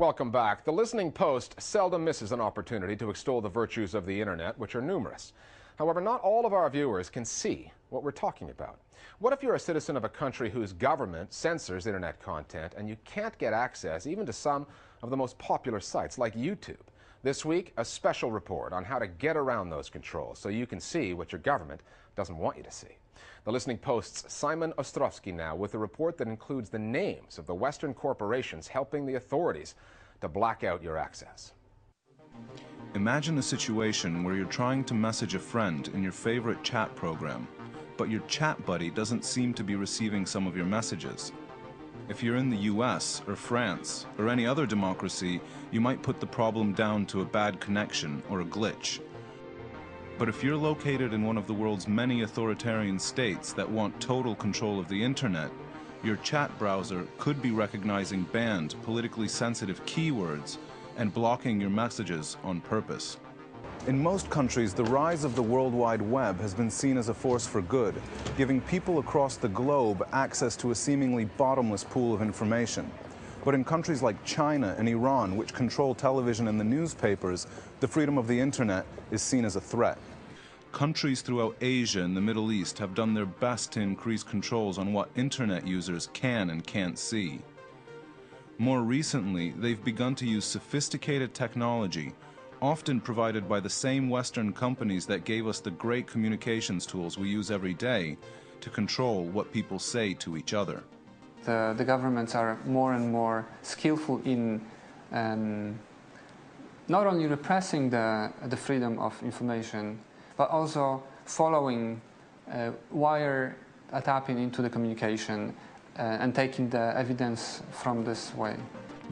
Welcome back. The Listening Post seldom misses an opportunity to extol the virtues of the internet, which are numerous. However, not all of our viewers can see what we're talking about. What if you're a citizen of a country whose government censors internet content and you can't get access even to some of the most popular sites like YouTube? This week, a special report on how to get around those controls so you can see what your government doesn't want you to see. The Listening Post's Simon Ostrovsky now with a report that includes the names of the Western corporations helping the authorities to black out your access. Imagine a situation where you're trying to message a friend in your favorite chat program, but your chat buddy doesn't seem to be receiving some of your messages. If you're in the US or France or any other democracy, you might put the problem down to a bad connection or a glitch. But if you're located in one of the world's many authoritarian states that want total control of the internet, your chat browser could be recognizing banned, politically sensitive keywords and blocking your messages on purpose. In most countries, the rise of the World Wide Web has been seen as a force for good, giving people across the globe access to a seemingly bottomless pool of information. But in countries like China and Iran, which control television and the newspapers, the freedom of the internet is seen as a threat. Countries throughout Asia and the Middle East have done their best to increase controls on what internet users can and can't see. More recently, they've begun to use sophisticated technology, often provided by the same Western companies that gave us the great communications tools we use every day, to control what people say to each other. The governments are more and more skillful in not only repressing the freedom of information, but also following tapping into the communication and taking the evidence from this way.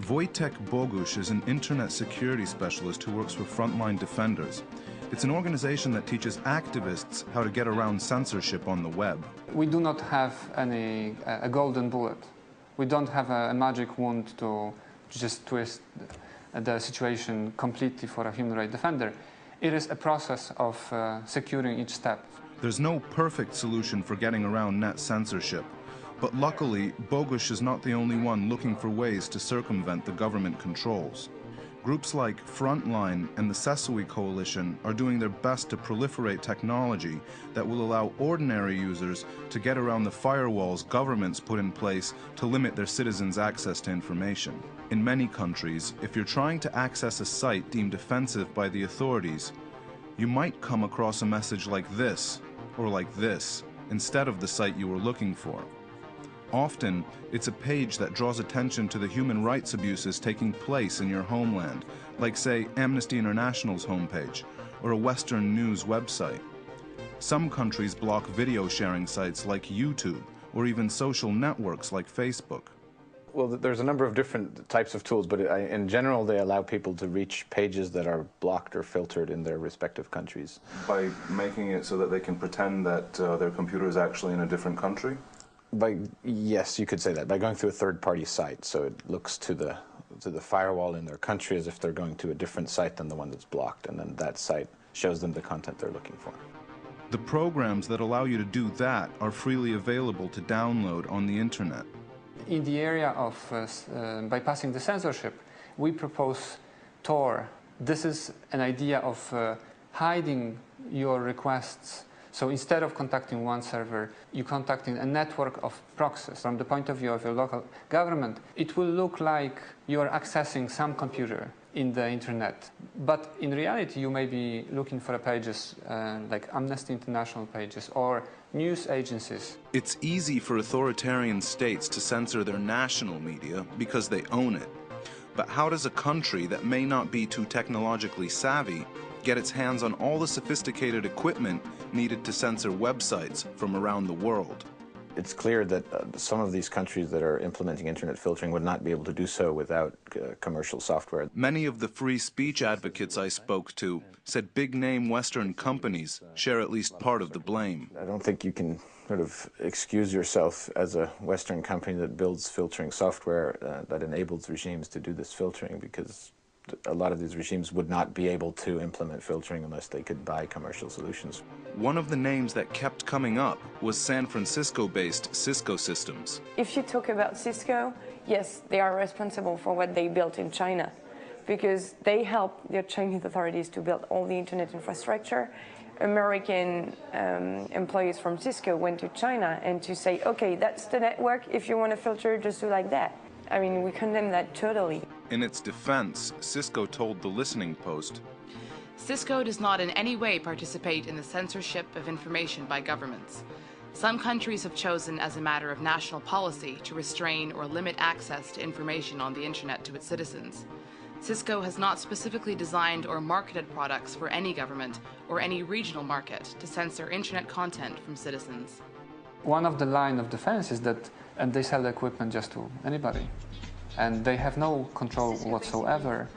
Wojtek Bogusz is an internet security specialist who works for Frontline Defenders. It's an organization that teaches activists how to get around censorship on the web. We do not have a golden bullet. We don't have a magic wand to just twist the situation completely for a human rights defender. It is a process of securing each step. There's no perfect solution for getting around net censorship. But luckily, Bogusz is not the only one looking for ways to circumvent the government controls. Groups like Frontline and the Sesawe Coalition are doing their best to proliferate technology that will allow ordinary users to get around the firewalls governments put in place to limit their citizens' access to information. In many countries, if you're trying to access a site deemed offensive by the authorities, you might come across a message like this, or like this, instead of the site you were looking for. Often, it's a page that draws attention to the human rights abuses taking place in your homeland, like, say, Amnesty International's homepage, or a Western news website. Some countries block video sharing sites like YouTube, or even social networks like Facebook. Well, there's a number of different types of tools, but in general, they allow people to reach pages that are blocked or filtered in their respective countries. By making it so that they can pretend that their computer is actually in a different country? Yes, you could say that, by going through a third-party site. So it looks to the firewall in their country as if they're going to a different site than the one that's blocked, and then that site shows them the content they're looking for. The programs that allow you to do that are freely available to download on the internet. In the area of bypassing the censorship, we propose Tor. This is an idea of hiding your requests. So instead of contacting one server, you're contacting a network of proxies. From the point of view of your local government, it will look like you're accessing some computer in the internet. But in reality, you may be looking for pages like Amnesty International pages or news agencies. It's easy for authoritarian states to censor their national media because they own it. But how does a country that may not be too technologically savvy get its hands on all the sophisticated equipment needed to censor websites from around the world? It's clear that some of these countries that are implementing internet filtering would not be able to do so without commercial software. Many of the free speech advocates I spoke to said big-name Western companies share at least part of the blame. I don't think you can sort of excuse yourself as a Western company that builds filtering software that enables regimes to do this filtering, because A lot of these regimes would not be able to implement filtering unless they could buy commercial solutions. One of the names that kept coming up was San Francisco-based Cisco Systems. If you talk about Cisco, yes, they are responsible for what they built in China, because they helped the Chinese authorities to build all the internet infrastructure. American employees from Cisco went to China and to say, okay, that's the network, if you want to filter, just do like that. I mean, we condemn that totally. In its defense, Cisco told the Listening Post, Cisco does not in any way participate in the censorship of information by governments. Some countries have chosen as a matter of national policy to restrain or limit access to information on the internet to its citizens. Cisco has not specifically designed or marketed products for any government or any regional market to censor internet content from citizens. One of the line of defense is that, and they sell the equipment just to anybody, and they have no control whatsoever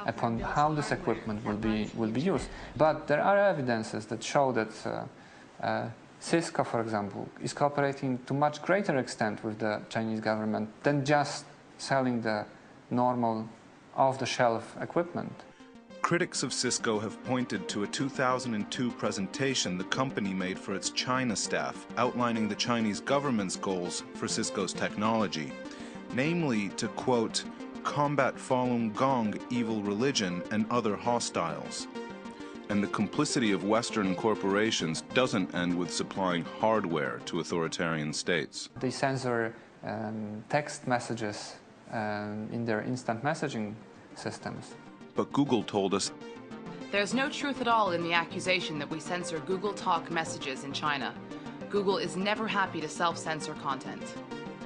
upon how this equipment will be used. But there are evidences that show that Cisco, for example, is cooperating to much greater extent with the Chinese government than just selling the normal off-the-shelf equipment. Critics of Cisco have pointed to a 2002 presentation the company made for its China staff outlining the Chinese government's goals for Cisco's technology, namely to, quote, combat Falun Gong evil religion and other hostiles. And the complicity of Western corporations doesn't end with supplying hardware to authoritarian states. They censor text messages in their instant messaging systems. But Google told us There's no truth at all in the accusation that we censor Google Talk messages in China. Google is never happy to self-censor content.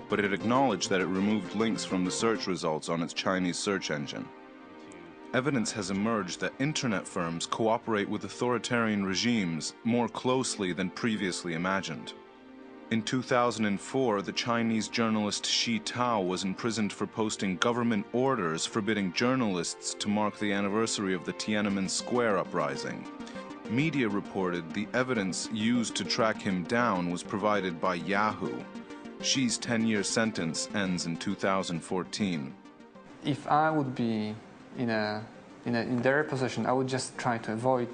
but it acknowledged that it removed links from the search results on its Chinese search engine. Evidence has emerged that internet firms cooperate with authoritarian regimes more closely than previously imagined. In 2004, the Chinese journalist Xi Tao was imprisoned for posting government orders forbidding journalists to mark the anniversary of the Tiananmen Square uprising. Media reported the evidence used to track him down was provided by Yahoo. Xi's 10-year sentence ends in 2014. If I would be in their position, I would just try to avoid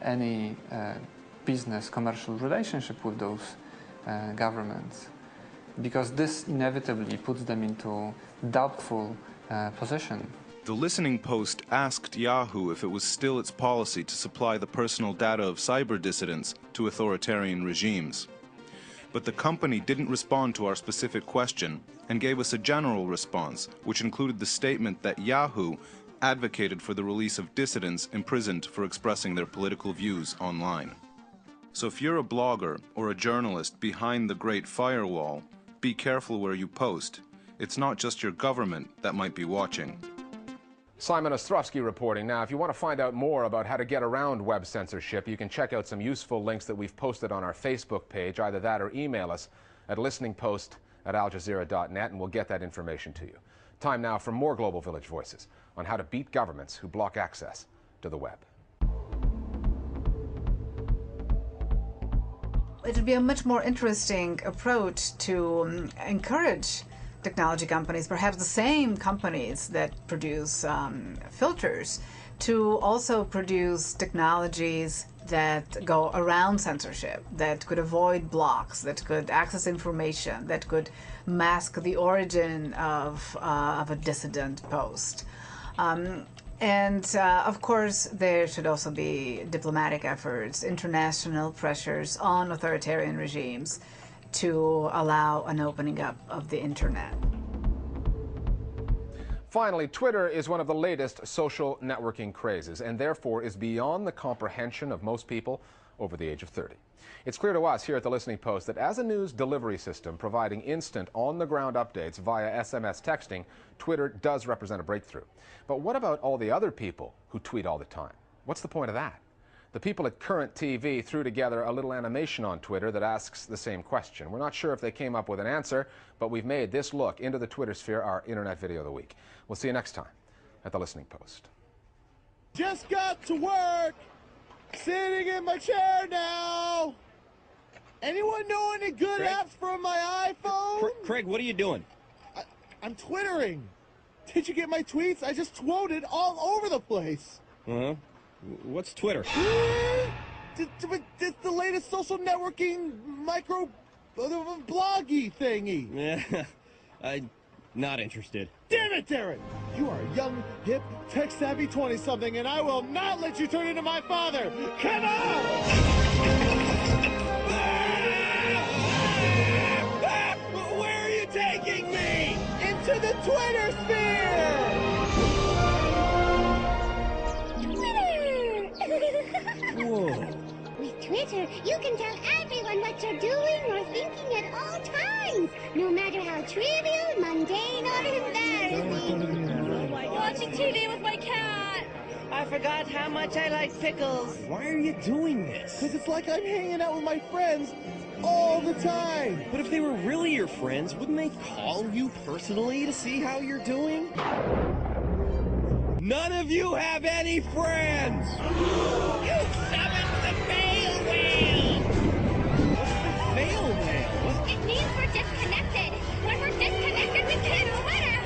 any business, commercial relationship with those governments, because this inevitably puts them into doubtful position. The Listening Post asked Yahoo if it was still its policy to supply the personal data of cyber dissidents to authoritarian regimes. But the company didn't respond to our specific question and gave us a general response, which included the statement that Yahoo advocated for the release of dissidents imprisoned for expressing their political views online. So if you're a blogger or a journalist behind the Great Firewall, be careful where you post. It's not just your government that might be watching. Simon Ostrovsky reporting. Now, if you want to find out more about how to get around web censorship, you can check out some useful links that we've posted on our Facebook page. Either that or email us at listeningpost@aljazeera.net and we'll get that information to you. Time now for more Global Village Voices on how to beat governments who block access to the web. It would be a much more interesting approach to encourage technology companies, perhaps the same companies that produce filters, to also produce technologies that go around censorship, that could avoid blocks, that could access information, that could mask the origin of a dissident post. Of course, there should also be diplomatic efforts, international pressures on authoritarian regimes to allow an opening up of the internet. Finally, Twitter is one of the latest social networking crazes and therefore is beyond the comprehension of most people over the age of 30. It's clear to us here at the Listening Post that as a news delivery system providing instant on-the-ground updates via SMS texting, Twitter does represent a breakthrough. But what about all the other people who tweet all the time? What's the point of that? The people at Current TV threw together a little animation on Twitter that asks the same question. We're not sure if they came up with an answer, but we've made this look into the Twitter sphere our Internet Video of the Week. We'll see you next time at the Listening Post. Just got to work, sitting in my chair now. Anyone know any good apps for my iPhone? Craig, what are you doing? I'm Twittering. Did you get my tweets? I just tweeted all over the place. Uh-huh. What's Twitter? It's the latest social networking bloggy thingy. Yeah, I'm not interested. Damn it, Darren! You are a young, hip, tech-savvy 20-something, and I will not let you turn into my father! Come on! Where are you taking me? Into the Twitter sphere! Whoa. With Twitter, you can tell everyone what you're doing or thinking at all times, no matter how trivial, mundane, or embarrassing. Watching TV with my cat. I forgot how much I like pickles. Why are you doing this? Because it's like I'm hanging out with my friends all the time. But if they were really your friends, wouldn't they call you personally to see how you're doing? None of you have any friends! You summoned the fail whale! Fail whale? It means we're disconnected. When we're disconnected, we can't Twitter.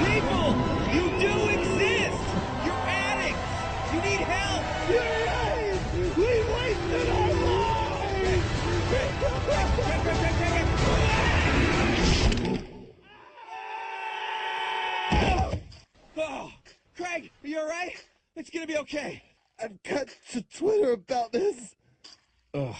People! You do exist! You're addicts! You need help! You're right! We wasted our lives! Oh, Craig, are you alright? It's gonna be okay. I've got to Twitter about this. Ugh.